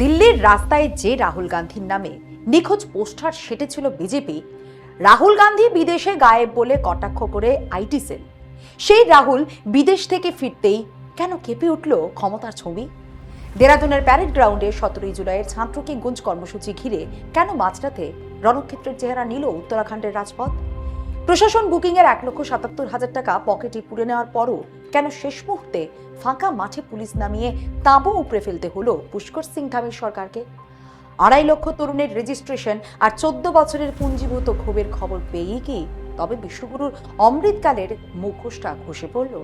দিল্লির রাস্তায় যে রাহুল গান্ধীর নামে নিখোঁজ পোস্টার সেটেছিল বিজেপি, রাহুল গান্ধী বিদেশে গায়েব বলে কটাক্ষ করে আইটি সেল। সেই রাহুল বিদেশ থেকে ফিরতেই কেন কেঁপে উঠল ক্ষমতার ছবি? দেরাদুনের প্যারেড গ্রাউন্ডে 17 জুলাইয়ের ছাত্র কি গুঞ্জ কর্মসূচি ঘিরে কেন মাঝরাতে রণক্ষেত্রের চেহারা নিল উত্তরাখণ্ডের রাজপথ? প্রশাসন বুকিংয়ের 1,77,000 টাকা পকেটে পুড়ে নেওয়ার পরও কেন শেষ মুহূর্তে ফাঁকা মাঠে পুলিশ নামিয়ে তাঁবু উপড়ে ফেলতে হলো পুষ্কর সিং ধামির সরকারকে? 2.5 লক্ষ তরুণের রেজিস্ট্রেশন আর 14 বছরের পুঞ্জীভূত ক্ষোভের খবর পেয়েই কি তবে বিশ্বগুরুর অমৃতকালের মুখোশটা খসে পড়ল?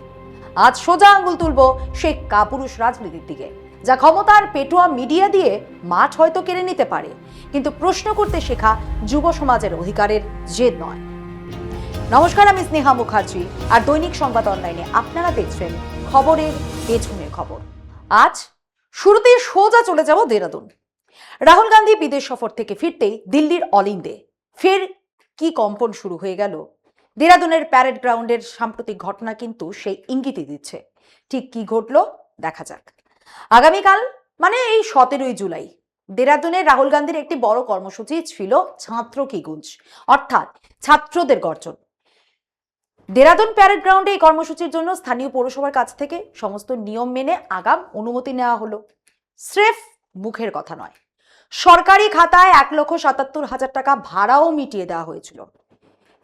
আজ সোজা আঙ্গুল তুলব সেই কাপুরুষ রাজনীতির দিকে, যা ক্ষমতার পেটুয়া মিডিয়া দিয়ে মাঠ হয়তো কেড়ে নিতে পারে, কিন্তু প্রশ্ন করতে শেখা যুব সমাজের অধিকারের জেদ নয়। নমস্কার, আমি স্নেহা মুখার্জি, আর দৈনিক সংবাদ অনলাইনে আপনারা দেখছেন খবরের পেছনের খবর। আজ শুরুতেই সোজা চলে যাব দেরাদুন। রাহুল গান্ধী বিদেশ সফর থেকে ফিরতেই দিল্লির অলিন্দে ফের কি কম্পন শুরু হয়ে গেল। দেরাদুনের প্যারেড গ্রাউন্ডের সাম্প্রতিক ঘটনা কিন্তু সেই ইঙ্গিতই দিচ্ছে। ঠিক কি ঘটলো দেখা যাক। আগামীকাল মানে এই 17 জুলাই দেরাদুনে রাহুল গান্ধীর একটি বড় কর্মসূচি ছিল ছাত্র কি গুঞ্জ, অর্থাৎ ছাত্রদের গর্জন। দেরাদুন প্যারেড গ্রাউন্ডে এই কর্মসূচির জন্য স্থানীয় পৌরসভার কাছ থেকে সমস্ত নিয়ম মেনে আগাম অনুমতি নেওয়া হলো। স্রেফ মুখের কথা নয়, সরকারি খাতায় 1,77,000 টাকা ভাড়াও মিটিয়ে দেওয়া হয়েছিল।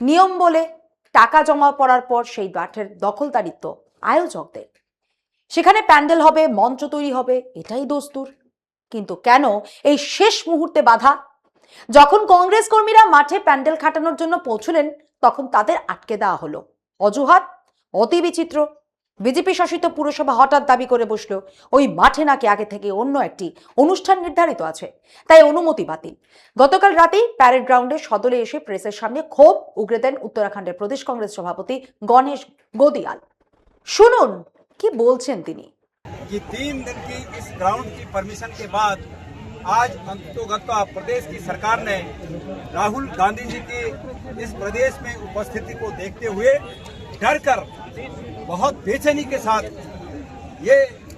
নিয়ম বলে টাকা জমা পড়ার পর সেই মাঠের দখলদারিত্ব আয়োজকদের। সেখানে প্যান্ডেল হবে, মঞ্চ তৈরি হবে, এটাই দস্তুর। কিন্তু কেন এই শেষ মুহূর্তে বাধা? যখন কংগ্রেস কর্মীরা মাঠে প্যান্ডেল খাটানোর জন্য পৌঁছলেন তখন তাদের আটকে দেওয়া হলো। অজুহাত অতি বিচিত্র। বিজেপি শাসিত পুরসভা হঠাৎ দাবি করে বসলো ওই মাঠে নাকি আগে থেকে অন্য একটি অনুষ্ঠান নির্ধারিত আছে, তাই অনুমতি বাতিল। গতকাল রাতেই প্যারেড গ্রাউন্ডে সদলে এসে প্রেসের সামনে ক্ষোভ উগরে দেন উত্তরাখণ্ডের প্রদেশ কংগ্রেস সভাপতি গণেশ গোদিয়াল। শুনুন কি বলছেন তিনি। कि 3 दिन की इस ग्राउंड की परमिशन के बाद आज अंततोगत्वा प्रदेश की सरकार ने राहुल गांधी जी की इस प्रदेश में उपस्थिति को देखते हुए डर कर बहुत बेचैनी के साथ ये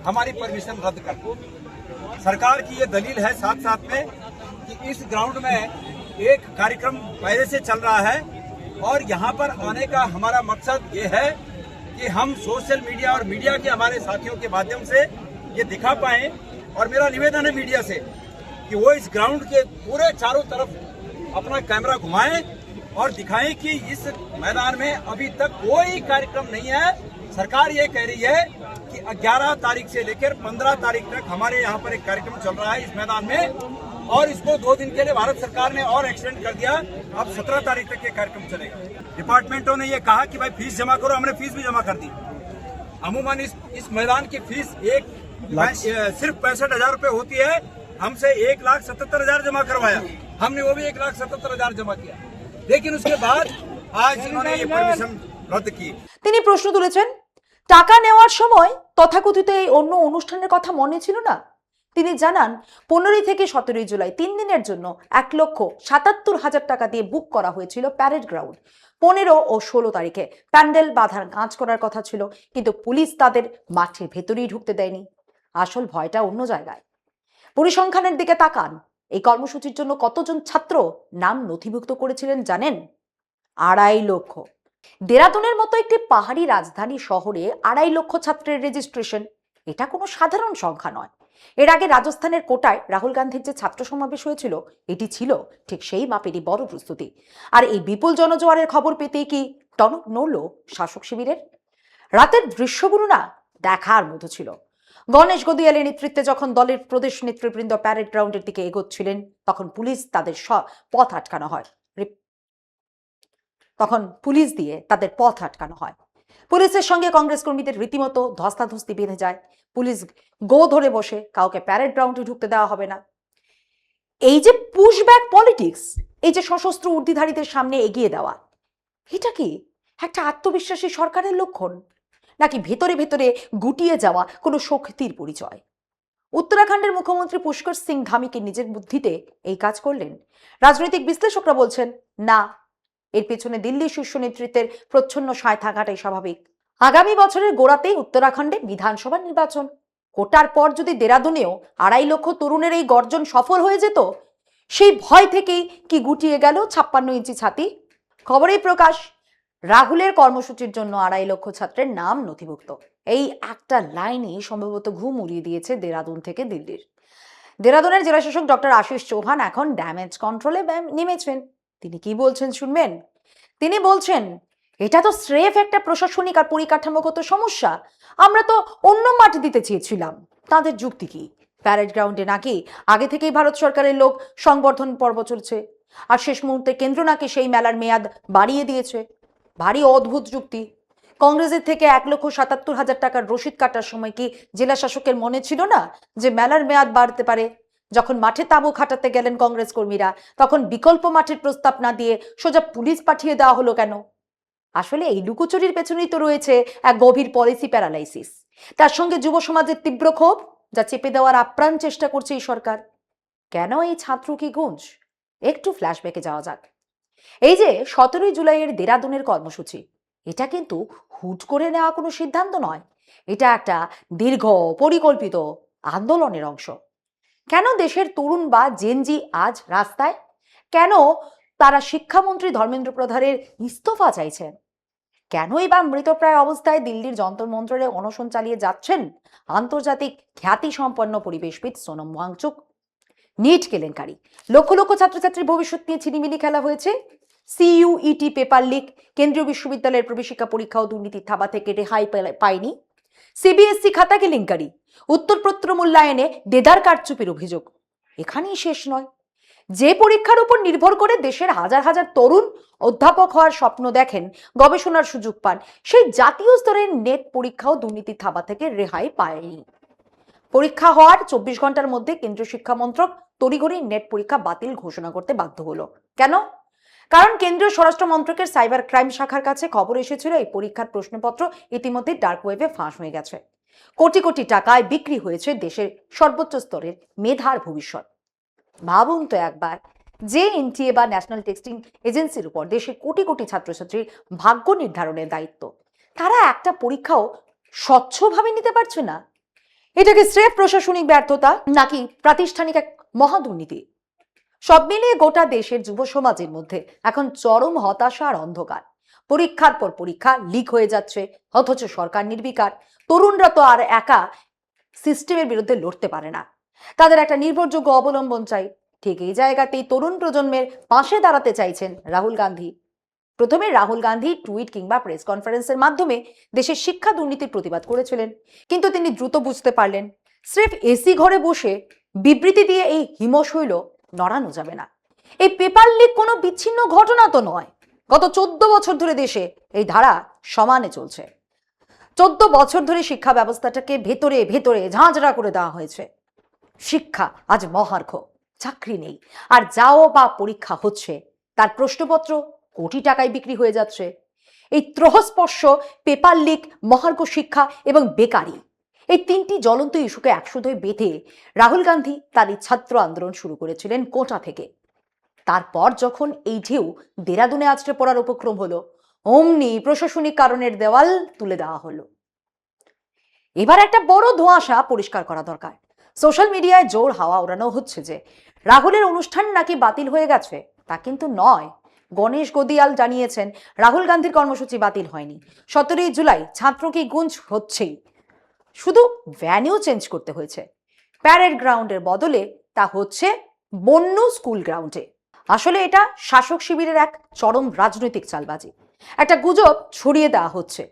हमारी परमिशन रद्द कर दी। सरकार की ये दलील है साथ साथ में कि इस ग्राउंड में एक कार्यक्रम पहले से चल रहा है और यहाँ पर आने का हमारा मकसद ये है कि हम सोशल मीडिया और मीडिया के हमारे साथियों के माध्यम से ये दिखा पाएं। और मेरा निवेदन है मीडिया से कि वो इस ग्राउंड के पूरे चारों तरफ अपना कैमरा घुमाएं और दिखाएं कि इस मैदान में अभी तक कोई कार्यक्रम नहीं है। सरकार ये कह रही है कि 11 तारीख से लेकर 15 तारीख तक हमारे यहाँ पर एक कार्यक्रम चल रहा है इस मैदान में, और इसको 2 दिन के लिए भारत सरकार ने और एक्सटेंड कर दिया। अब 17 तारीख तक ये कार्यक्रम चलेगा। डिपार्टमेंटों ने ये कहा कि भाई फीस जमा करो, हमने फीस भी जमा कर दी। अमूमन इस मैदान की फीस सिर्फ 65,000 रुपए होती है। हमसे 1,77,000 जमा करवाया, हमने वो भी 1,77,000 जमा किया, लेकिन उसके बाद आज इन्होंने ये परमिशन रद्द की। তিনি প্রশ্ন তুলেছেন, টাকা নেওয়ার সময় তথাকথিত এই অন্য অনুষ্ঠানের কথা মনে ছিল না? তিনি জানান 15 থেকে 17 জুলাই 3 দিনের জন্য 1,77,000 টাকা দিয়ে বুক করা হয়েছিল প্যারেড গ্রাউন্ড। 15 ও 16 তারিখে প্যান্ডেল বাঁধার কাজ করার কথা ছিল, কিন্তু পুলিশ তাদের মাঠের ভেতরেই ঢুকতে দেয়নি। আসল ভয়টা অন্য জায়গায়। পরিসংখ্যানের দিকে তাকান। এই কর্মসূচির জন্য কতজন ছাত্র নাম নথিভুক্ত করেছিলেন জানেন? 2.5 লক্ষ। দেরাদুনের মতো একটি পাহাড়ি রাজধানী শহরে 2.5 লক্ষ ছাত্রের রেজিস্ট্রেশন, এটা কোনো সাধারণ সংখ্যা নয়। এর আগে রাজস্থানের কোটায় রাহুল গান্ধীর যে ছাত্র সমাবেশ হয়েছিল, এটি ছিল ঠিক সেই মাপেরই বড় প্রস্তুতি। আর এই বিপুল জনজোয়ারের খবর পেতেই কি টনক নড়ল শাসক শিবিরের? রাতের দৃশ্যগুলো না দেখার মতো ছিল। গণেশ গোদিয়ালের নেতৃত্বে যখন দলের প্রদেশ নেতৃবৃন্দ প্যারেড গ্রাউন্ডের দিকে এগোচ্ছিলেন তখন পুলিশ দিয়ে তাদের পথ আটকানো হয়। পুলিশের সঙ্গে কংগ্রেস কর্মীদের রীতিমতো ধস্তাধস্তি বেঁধে যায়। পুলিশ গো ধরে বসে, কাউকে প্যারেড গ্রাউন্ডে ঢুকতে দেওয়া হবে না। এই যে পুশব্যাক পলিটিক্স, এই যে সশস্ত্র ঊর্ধ্বধারীদের সামনে এগিয়ে দেওয়া, এটা কি একটা আত্মবিশ্বাসী সরকারের লক্ষণ, নাকি ভেতরে ভেতরে গুটিয়ে যাওয়া কোনো শক্তির পরিচয়? উত্তরাখণ্ডের মুখ্যমন্ত্রী পুষ্কর সিং ধামিকে নিজের বুদ্ধিতে এই কাজ করলেন? রাজনৈতিক বিশ্লেষকরা বলছেন না, এর পেছনে দিল্লি শীর্ষ নেতৃত্বের প্রচ্ছন্ন সায় থাকাটাই স্বাভাবিক। আগামী বছরের গোড়াতেই উত্তরাখণ্ডে বিধানসভা নির্বাচন। কোটার পর যদি দেরাদুনেও 2.5 লক্ষ তরুণের এই গর্জন সফল হয়ে যেত, সেই ভয় থেকেই কি গুটিয়ে গেল 56 ইঞ্চি ছাতি? খবরেই প্রকাশ, রাহুলের কর্মসূচির জন্য 2.5 লক্ষ ছাত্রের নাম নথিভুক্ত। এই একটা লাইনই সম্ভবত ঘুম উড়িয়ে দিয়েছে দেরাদুন থেকে দিল্লির। দেরাদুনের জেলাশাসক ডক্টর আশিস চৌহান এখন ড্যামেজ কন্ট্রোলে নেমেছেন। তিনি কি বলছেন শুনবেন। তিনি বলছেন, এটা তো স্রেফ একটা প্রশাসনিক আর পরিকাঠামোগত সমস্যা, আমরা তো অন্য মাঠ দিতে চেয়েছিলাম। তাদের যুক্তি কি? প্যারেড গ্রাউন্ডে নাকি আগে থেকেই ভারত সরকারের লোক সংবর্ধন পর্ব চলছে, আর শেষ মুহূর্তে কেন্দ্র নাকি সেই মেলার মেয়াদ বাড়িয়ে দিয়েছে। ভারী অদ্ভুত যুক্তি। কংগ্রেসের থেকে 1,77,000 টাকার রসিদ কাটার সময় কি জেলা শাসকের মনে ছিল না যে মেলার মেয়াদ বাড়তে পারে? যখন মাঠে তাঁবু খাটাতে গেলেন কংগ্রেস কর্মীরা, তখন বিকল্প মাঠের প্রস্তাব না দিয়ে সোজা পুলিশ পাঠিয়ে দেওয়া হলো কেন? আসলে এই লুকোচুরির পেছনেই তো রয়েছে এক গভীর পলিসি প্যারালাইসিস, তার সঙ্গে যুব সমাজের তীব্র ক্ষোভ, যা চেপে দেওয়ার আপ্রাণ চেষ্টা করছে এই সরকার। কেন এই ছাত্র কি গুঞ্জ? একটু ফ্ল্যাশব্যাকে যাওয়া যাক। এই যে 17 জুলাইয়ের দেরাদুনের কর্মসূচি, এটা কিন্তু হুট করে নেওয়া কোনো সিদ্ধান্ত নয়। এটা একটা দীর্ঘ পরিকল্পিত আন্দোলনের অংশ। কেন দেশের তরুণ বা জেনজি আজ রাস্তায়? কেন তারা শিক্ষামন্ত্রী ধর্মেন্দ্র প্রধানের ইস্তফা চাইছেন? কেনই বা মৃতপ্রায় অবস্থায় দিল্লির যন্তর মন্ত্রে অনশন চালিয়ে যাচ্ছেন আন্তর্জাতিক খ্যাতি সম্পন্ন পরিবেশবিদ সোনম ওয়াংচুক? নিট কেলেঙ্কারি, লক্ষ লক্ষ ছাত্রছাত্রীর ভবিষ্যৎ নিয়ে ছিনিমিনি খেলা হয়েছে। সিইউইটি পেপার লিক, কেন্দ্রীয় বিশ্ববিদ্যালয়ের প্রবেশিকা পরীক্ষা ও দুর্নীতির থাবা থেকে রেহাই পায়নি। সিবিএসসি খাতা কেলেঙ্কারি, উত্তরপত্র মূল্যায়নে দেদার কারচুপির অভিযোগ। এখানেই শেষ নয়। যে পরীক্ষার উপর নির্ভর করে দেশের হাজার হাজার তরুণ অধ্যাপক হওয়ার স্বপ্ন দেখেন, গবেষণার সুযোগ পান, সেই জাতীয় স্তরের নেট পরীক্ষাও দুর্নীতির থাবা থেকে রেহাই পায়নি। পরীক্ষা হওয়ার 24 ঘন্টার মধ্যে কেন্দ্রীয় শিক্ষা মন্ত্রক তড়িঘড়ি নেট পরীক্ষা বাতিল ঘোষণা করতে বাধ্য হলো। কেন? কারণ কেন্দ্রীয় স্বরাষ্ট্র মন্ত্রকের সাইবার ক্রাইম শাখার কাছে খবর এসেছিল এই পরীক্ষার প্রশ্নপত্র ইতিমধ্যে ডার্ক ওয়েবে ফাঁস হয়ে গেছে। কোটি কোটি টাকায় বিক্রি হয়েছে দেশের সর্বোচ্চ স্তরের মেধার ভবিষ্যৎ। ভাবুন তো একবার, যে এনটিএ বা ন্যাশনাল টেস্টিং এজেন্সির উপর দেশের কোটি কোটি ছাত্রছাত্রীর ভাগ্য নির্ধারণের দায়িত্ব, তারা একটা পরীক্ষাও স্বচ্ছভাবে নিতে পারছে না। এটাকে স্রেফ প্রশাসনিক ব্যর্থতা নাকি প্রাতিষ্ঠানিক এক মহাদুর্নীতি? সব মিলিয়ে গোটা দেশের যুব সমাজের মধ্যে এখন চরম হতাশা আর অন্ধকার। পরীক্ষার পর পরীক্ষা লিক হয়ে যাচ্ছে, অথচ সরকার নির্বিকার। তরুণরা তো আর একা সিস্টেমের বিরুদ্ধে লড়তে পারে না, তাদের একটা নির্ভরযোগ্য অবলম্বন চাই। ঠিক এই জায়গাতেই তরুণ প্রজন্মের পাশে দাঁড়াতে চাইছেন রাহুল গান্ধী। প্রথমে রাহুল গান্ধী টুইট কিংবা প্রেস কনফারেন্সের মাধ্যমে দেশের শিক্ষা দুর্নীতির প্রতিবাদ করেছিলেন, কিন্তু তিনি দ্রুত বুঝতে পারলেন স্রেফ এসি ঘরে বসে বিবৃতি দিয়ে এই হিমশৈল নড়ানো যাবে না। এই পেপার লিক কোনো বিচ্ছিন্ন ঘটনা তো নয়। গত 14 বছর ধরে দেশে এই ধারা সমানে চলছে। 14 বছর ধরে শিক্ষা ব্যবস্থাটাকে ভেতরে ভেতরে ঝাঁঝরা করে দেওয়া হয়েছে। শিক্ষা আজ মহার্ঘ, চাকরি নেই, আর যাও বা পরীক্ষা হচ্ছে তার প্রশ্নপত্র কোটি টাকায় বিক্রি হয়ে যাচ্ছে। এই ত্রহস্পর্শ পেপার লিক, মহার্ঘ শিক্ষা এবং বেকারি, এই তিনটি জ্বলন্ত ইস্যুকে একসুধোয় বেঁধে রাহুল গান্ধী তার এই ছাত্র আন্দোলন শুরু করেছিলেন কোটা থেকে। তারপর যখন এই ঢেউ দেরাদুনে আছড়ে পড়ার উপক্রম হলো, অমনি প্রশাসনিক কারণের দেওয়াল তুলে দেওয়া হলো। এবার একটা বড় ধোঁয়াশা পরিষ্কার করা দরকার। সোশ্যাল মিডিয়ায় জোর হাওয়া ওড়ানো হচ্ছে যে রাহুলের অনুষ্ঠান নাকি বাতিল হয়ে গেছে। তা কিন্তু নয়। গণেশ গদিয়াল জানিয়েছেন রাহুল গান্ধীর কর্মসূচি বাতিল হয়নি। 17 জুলাই ছাত্র কি গুঞ্জ হচ্ছেই, শুধু ভ্যানিউ চেঞ্জ করতে হয়েছে। প্যারেড গ্রাউন্ডের বদলে তা হচ্ছে বন্য স্কুল গ্রাউন্ডে। আসলে এটা শাসক শিবিরের এক চরম রাজনৈতিক চালবাজি। একটা গুজব ছড়িয়ে দেওয়া হচ্ছে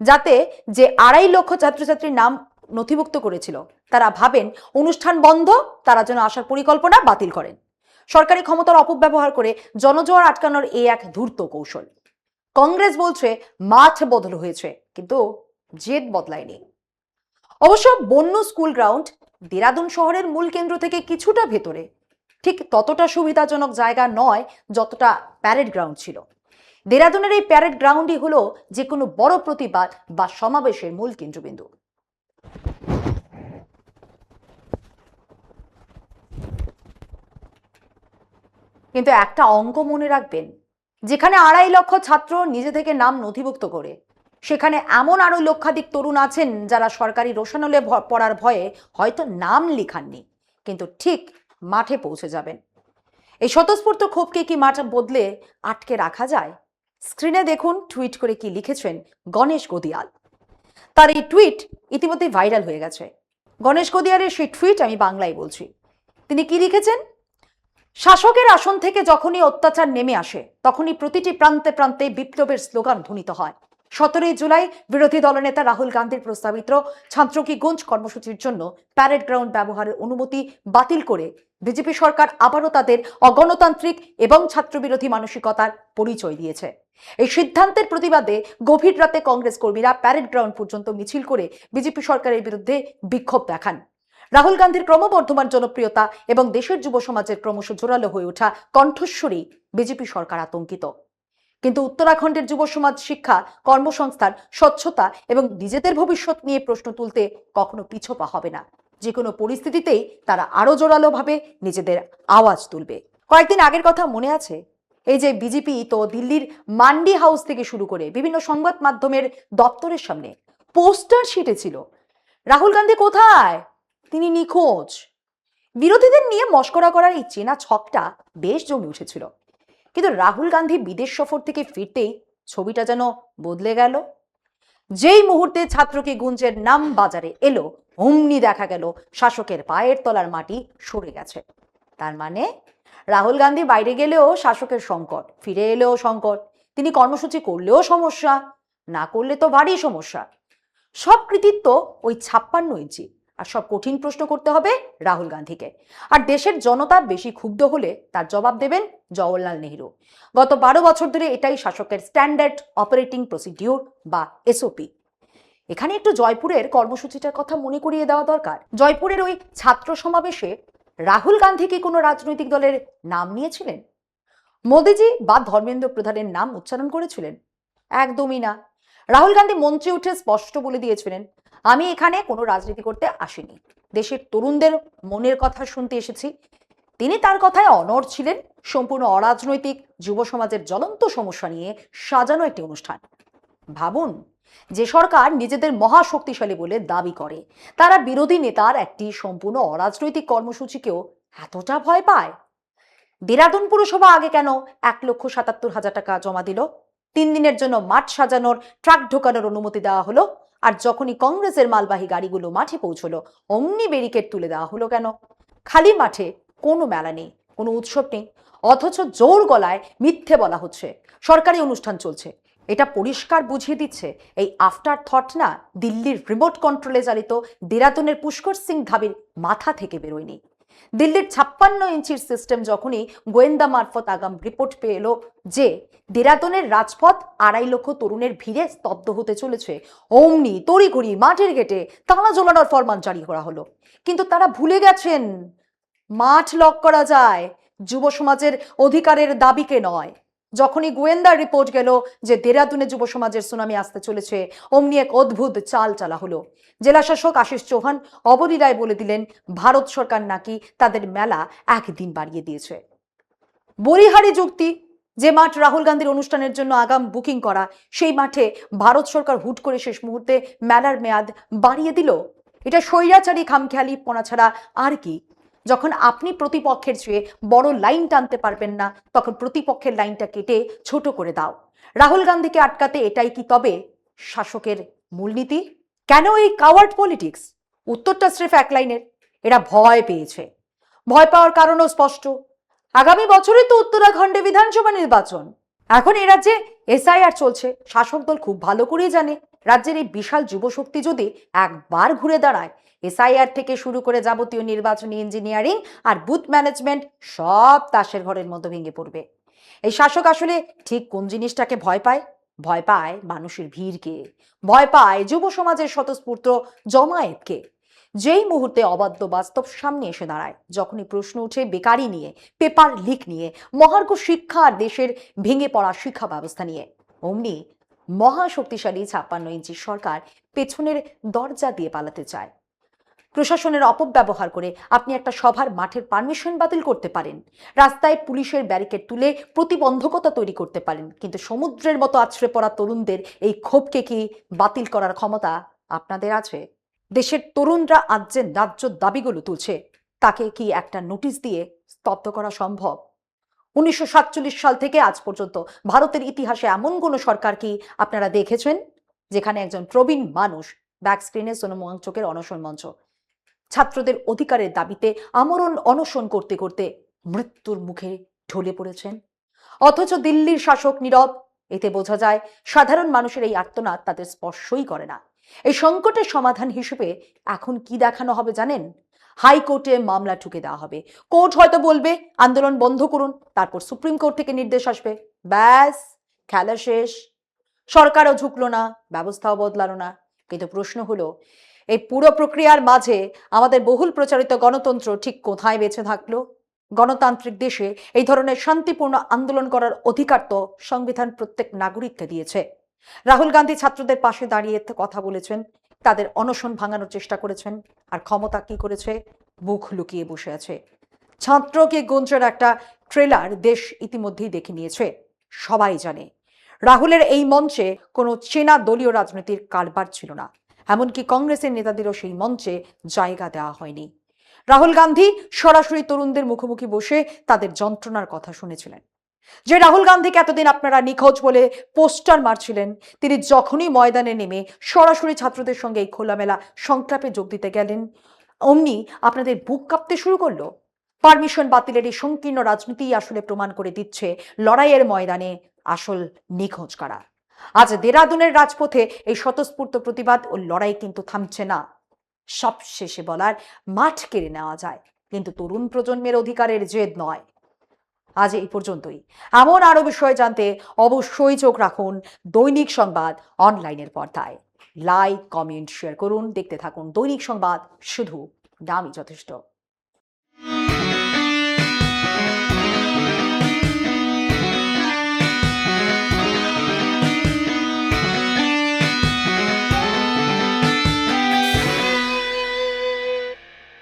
যাতে যে 2.5 লক্ষ ছাত্রছাত্রীর নাম নথিভুক্ত করেছিল তারা ভাবেন অনুষ্ঠান বন্ধ, তারা যেন আসার পরিকল্পনা বাতিল করেন। সরকারি ক্ষমতার অপব্যবহার করে জনজোয়ার আটকানোর এই এক ধূর্ত কৌশল। কংগ্রেস বলছে মাঠ বদল হয়েছে, কিন্তু জেদ বদলায়নি। অবশ্য বন্য স্কুল গ্রাউন্ড দেরাদুন শহরের মূল কেন্দ্র থেকে কিছুটা ভেতরে, ঠিক ততটা সুবিধাজনক জায়গা নয় যতটা প্যারেড গ্রাউন্ড ছিল। দেরাদুনের এই প্যারেড গ্রাউন্ডই হলো যে কোনো বড় প্রতিবাদ বা সমাবেশের মূল কেন্দ্রবিন্দু। কিন্তু একটা অঙ্ক মনে রাখবেন, যেখানে 2.5 লক্ষ ছাত্র নিজে থেকে নাম নথিভুক্ত করে সেখানে এমন আরো লক্ষাধিক তরুণ আছেন যারা সরকারি রোশানলে পড়ার ভয়ে হয়তো নাম লেখাননি, কিন্তু ঠিক মাঠে পৌঁছে যাবেন। এই স্বতঃস্ফূর্ত ক্ষোভকে কি মাঠ বদলে আটকে রাখা যায়? স্ক্রিনে দেখুন টুইট করে কি লিখেছেন গণেশ গদিয়াল। তার এই টুইট ইতিমধ্যে ভাইরাল হয়ে গেছে। গণেশ গদিয়ালের সেই টুইট আমি বাংলায় বলছি। তিনি কি লিখেছেন? শাসকের আসন থেকে যখনই অত্যাচার নেমে আসে তখনই প্রতিটি প্রান্তে প্রান্তে বিপ্লবের স্লোগান ধ্বনিত হয়। 17 জুলাই বিরোধী দলনেতা রাহুল গান্ধীর প্রস্তাবিত ছাত্র কি গুঞ্জ কর্মসূচির জন্য প্যারেড গ্রাউন্ড ব্যবহারের অনুমতি বাতিল করে বিজেপি সরকার আবারও তাদের অগণতান্ত্রিক এবং ছাত্রবিরোধী মানসিকতার পরিচয় দিয়েছে। এই সিদ্ধান্তের প্রতিবাদে গভীর রাতে কংগ্রেস কর্মীরা প্যারেড গ্রাউন্ড পর্যন্ত মিছিল করে বিজেপি সরকারের বিরুদ্ধে বিক্ষোভ দেখান। রাহুল গান্ধীর ক্রমবর্ধমান জনপ্রিয়তা এবং দেশের যুব সমাজের ক্রমশ জোরালো হয়ে ওঠা কণ্ঠস্বরেই বিজেপি সরকার আতঙ্কিত। কিন্তু উত্তরাখণ্ডের যুব সমাজ শিক্ষা, কর্মসংস্থান, স্বচ্ছতা এবং নিজেদের ভবিষ্যৎ নিয়ে প্রশ্ন তুলতে কখনো পিছপা হবে না। যে কোনো পরিস্থিতিতেই তারা আরো জোরালোভাবে নিজেদের আওয়াজ তুলবে। কয়েকদিন আগের কথা মনে আছে? এই যে বিজেপি তো দিল্লির মান্ডি হাউস থেকে শুরু করে বিভিন্ন সংবাদ মাধ্যমের দপ্তরের সামনে পোস্টার ছিটেছিল, রাহুল গান্ধী কোথায়, তিনি নিখোঁজ। বিরোধীদের নিয়ে মস্করা করার এই চেনা ছকটা বেশ জমে উঠেছিল। কিন্তু রাহুল গান্ধী বিদেশ সফর থেকে ফিরতেই ছবিটা যেন বদলে গেল। যেই মুহূর্তে ছাত্রকে গুঞ্জের নাম বাজারে এলো, অমনি দেখা গেল শাসকের পায়ের তলার মাটি সরে গেছে। তার মানে রাহুল গান্ধী বাইরে গেলেও শাসকের সংকট, ফিরে এলেও সংকট, তিনি কর্মসূচি করলেও সমস্যা, না করলে তো ভারী সমস্যা। সব কৃতিত্ব ওই 56 ইঞ্চি, আর সব কঠিন প্রশ্ন করতে হবে রাহুল গান্ধীকে। আর দেশের জনতা বেশি ক্ষুব্ধ হলে তার জবাব দেবেন জওহরলাল নেহরু। গত 12 বছর ধরে এটাই শাসকের স্ট্যান্ডার্ড অপারেটিং প্রসিডিউর বা এসওপি। এখানে একটু জয়পুরের কর্মসূচিটার কথা মনে করিয়ে দেওয়া দরকার। জয়পুরের ওই ছাত্র সমাবেশে রাহুল গান্ধী কি কোনো রাজনৈতিক দলের নাম নিয়েছিলেন? মোদিজি বা ধর্মেন্দ্র প্রধানের নাম উচ্চারণ করেছিলেন? একদমই না। রাহুল গান্ধী মঞ্চে উঠে স্পষ্ট বলে দিয়েছিলেন, আমি এখানে কোনো রাজনীতি করতে আসিনি, দেশের তরুণদের মনের কথা শুনতে এসেছি। তিনি তার কথায় অনড় ছিলেন। সম্পূর্ণ অরাজনৈতিক যুব সমাজের জ্বলন্ত সমস্যা নিয়ে সাজানো একটি অনুষ্ঠান। ভাবুন, যে সরকার নিজেদের মহাশক্তিশালী বলে দাবি করে, তারা বিরোধী নেতার একটি সম্পূর্ণ অরাজনৈতিক কর্মসূচিকেও এতটা ভয় পায়। দেরাদুন পুরসভা আগে কেন 1,77,000 টাকা জমা দিল? 3 দিনের জন্য মাঠ সাজানোর, ট্রাক ঢোকানোর অনুমতি দেওয়া হলো, আর যখনই কংগ্রেসের মালবাহী গাড়িগুলো মাঠে পৌঁছলো অমনি ব্যারিকেড তুলে দেওয়া হলো কেন? খালি মাঠে কোনো মেলা নেই, কোনো উৎসব নেই, অথচ জোর গলায় মিথ্যে বলা হচ্ছে সরকারি অনুষ্ঠান চলছে। এটা পরিষ্কার বুঝিয়ে দিচ্ছে এই আফটার থট না দিল্লির রিমোট কন্ট্রোলে চালিত দেরাদুনের পুষ্কর সিং ধাবির মাথা থেকে বেরোয়নি। দিল্লির 56 ইঞ্চির সিস্টেম যখনই গোয়েন্দা মারফত আগাম রিপোর্ট পেয়ে এলো যে দেরাদুনের রাজপথ 2.5 লক্ষ তরুণের ভিড়ে স্তব্ধ হতে চলেছে, অমনি তড়িঘড়ি মাঠের গেটে তালা ঝোলানোর ফরমান জারি করা হলো। কিন্তু তারা ভুলে গেছেন, মাঠ লক করা যায়, যুব সমাজের অধিকারের দাবিকে নয়। যখনই গোয়েন্দা রিপোর্ট গেল যে দেরাদুনে যুব সমাজের সুনামি আসতে চলেছে, অমনি এক অদ্ভুত চাল চালা হলো। জেলা শাসক আশিস চৌহান অবলীলায় বলে দিলেন ভারত সরকার নাকি তাদের মেলা 1 দিন বাড়িয়ে দিয়েছে। বলিহারি যুক্তি, যে মাঠ রাহুল গান্ধীর অনুষ্ঠানের জন্য আগাম বুকিং করা, সেই মাঠে ভারত সরকার হুট করে শেষ মুহূর্তে মেলার মেয়াদ বাড়িয়ে দিল। এটা স্বৈরাচারী খামখেয়ালি পনা ছাড়া আর কি? যখন আপনি প্রতিপক্ষের চেয়ে বড় লাইন টানতে পারবেন না, তখন প্রতিপক্ষের লাইনটা কেটে ছোট করে দাও। রাহুল গান্ধীকে আটকাতে এটাই কি তবে শাসকের মূলনীতি? কেন এই কাওয়ার্ড পলিটিক্স? উত্তরটা স্রেফ এক লাইনের, এরা ভয় পেয়েছে। ভয় পাওয়ার কারণও স্পষ্ট। আগামী বছরই তো উত্তরাখণ্ডে বিধানসভা নির্বাচন। এখন এ রাজ্যে এসআইআর চলছে। শাসক দল খুব ভালো করেই জানে রাজ্যের এই বিশাল যুবশক্তি যদি একবার ঘুরে দাঁড়ায়, এসআইআর থেকে শুরু করে যাবতীয় নির্বাচনী ইঞ্জিনিয়ারিং আর বুথ ম্যানেজমেন্ট সব তাসের ঘরের মতো ভেঙে পড়বে। এই শাসক আসলে ঠিক কোন জিনিসটাকে ভয় পায়? ভয় পায় মানুষের ভিড়কে, ভয় পায় যুব সমাজের স্বতঃস্ফূর্ত জমায়েতকে। যেই মুহূর্তে অবাধ্য বাস্তব সামনে এসে দাঁড়ায়, যখনই প্রশ্ন উঠে বেকারি নিয়ে, পেপার লিক নিয়ে, মহার্ঘ শিক্ষা আর দেশের ভেঙে পড়া শিক্ষা ব্যবস্থা নিয়ে, অমনি মহাশক্তিশালী 56 ইঞ্চির সরকার পেছনের দরজা দিয়ে পালাতে চায়। প্রশাসনের অপব্যবহার করে আপনি একটা সভার মাঠের পারমিশন বাতিল করতে পারেন, রাস্তায় পুলিশের ব্যারিকেড তুলে প্রতিবন্ধকতা তৈরি করতে পারেন, কিন্তু সমুদ্রের মতো আছড়ে পড়া তরুণদের এই ক্ষোভকে কি বাতিল করার ক্ষমতা আপনাদের আছে? দেশের তরুণরা আজ যে ন্যায্য দাবিগুলো তুলছে তাকে কি একটা নোটিশ দিয়ে স্তব্ধ করা সম্ভব? 1947 সাল থেকে আজ পর্যন্ত ভারতের ইতিহাসে এমন কোনো সরকার কি আপনারা দেখেছেন যেখানে একজন প্রবীণ মানুষ ব্যাক স্ক্রিনে সোনম ওয়াংচুকের অনশন মঞ্চ ছাত্রদের অধিকারের দাবিতে আমরণ অনশন করতে করতে মৃত্যুর মুখে ঢলে পড়েছেন? অথচ দিল্লির শাসক নীরব। এতে বোঝা যায় সাধারণ মানুষের এই আর্তনাদ তাদের স্পর্শই করে না। এই সংকটের সমাধান হিসেবে এখন কি দেখানো হবে জানেন? হাইকোর্টে মামলা ঠুকে দেওয়া হবে। কোর্ট হয়তো বলবে আন্দোলন বন্ধ করুন, তারপর সুপ্রিম কোর্ট থেকে নির্দেশ আসবে, ব্যাস খেলা শেষ। সরকারও ঝুঁকলো না, ব্যবস্থাও বদলালো না। কিন্তু প্রশ্ন হলো, এই পুরো প্রক্রিয়ার মাঝে আমাদের বহুল প্রচারিত গণতন্ত্র ঠিক কোথায় বেঁচে থাকলো? গণতান্ত্রিক দেশে এই ধরনের শান্তিপূর্ণ আন্দোলন করার অধিকার তো সংবিধান প্রত্যেক নাগরিককে দিয়েছে। রাহুল গান্ধী ছাত্রদের পাশে দাঁড়িয়ে কথা বলেছেন, তাদের অনশন ভাঙানোর চেষ্টা করেছেন, আর ক্ষমতা কি করেছে? মুখ লুকিয়ে বসে আছে। ছাত্রকে গুঞ্জের একটা ট্রেলার দেশ ইতিমধ্যেই দেখে নিয়েছে। সবাই জানে রাহুলের এই মঞ্চে কোনো চেনা দলীয় রাজনীতির কারবার ছিল না, এমনকি কংগ্রেসের নেতাদেরও সেই মঞ্চে জায়গা দেওয়া হয়নি। রাহুল গান্ধী সরাসরি তরুণদের মুখোমুখি বসে তাদের যন্ত্রণার কথা শুনেছিলেন। যে রাহুল গান্ধীকে এতদিন আপনারা নিখোঁজ বলে পোস্টার মারছিলেন, তিনি যখনই ময়দানে নেমে সরাসরি ছাত্রদের সঙ্গে এই খোলামেলা সংলাপে যোগ দিতে গেলেন, অমনি আপনাদের বুক কাঁপতে শুরু করলো। পারমিশন বাতিলের এই সংকীর্ণ রাজনীতি আসলে প্রমাণ করে দিচ্ছে লড়াইয়ের ময়দানে আসল নিখোঁজ কারা। আজ দেরাদুনের রাজপথে এই স্বতঃস্ফূর্ত প্রতিবাদ ও লড়াই কিন্তু থামছে না। সব শেষে বলার মাঠ কেড়ে নেওয়া যায়, কিন্তু তরুণ প্রজন্মের অধিকারের জেদ নয়। আজ এই পর্যন্তই। এমন আরো বিষয় জানতে অবশ্যই চোখ রাখুন দৈনিক সংবাদ অনলাইনের পর্দায়। লাইক, কমেন্ট, শেয়ার করুন। দেখতে থাকুন দৈনিক সংবাদ, শুধু নামই যথেষ্ট।